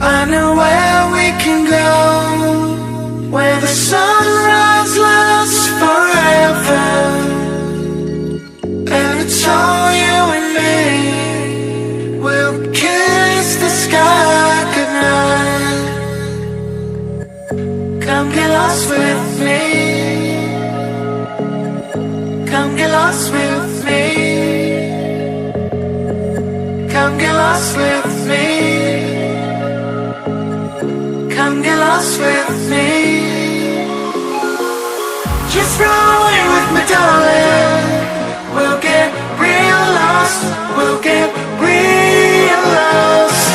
I know where we can go, where the sunrise lasts forever, and it's all you and me. We'll kiss the sky goodnight. Come get lost with me. Come get lost with me. Come get lost with me. Come get lost with me. Just run away with me, darling. We'll get real lost. We'll get real lost.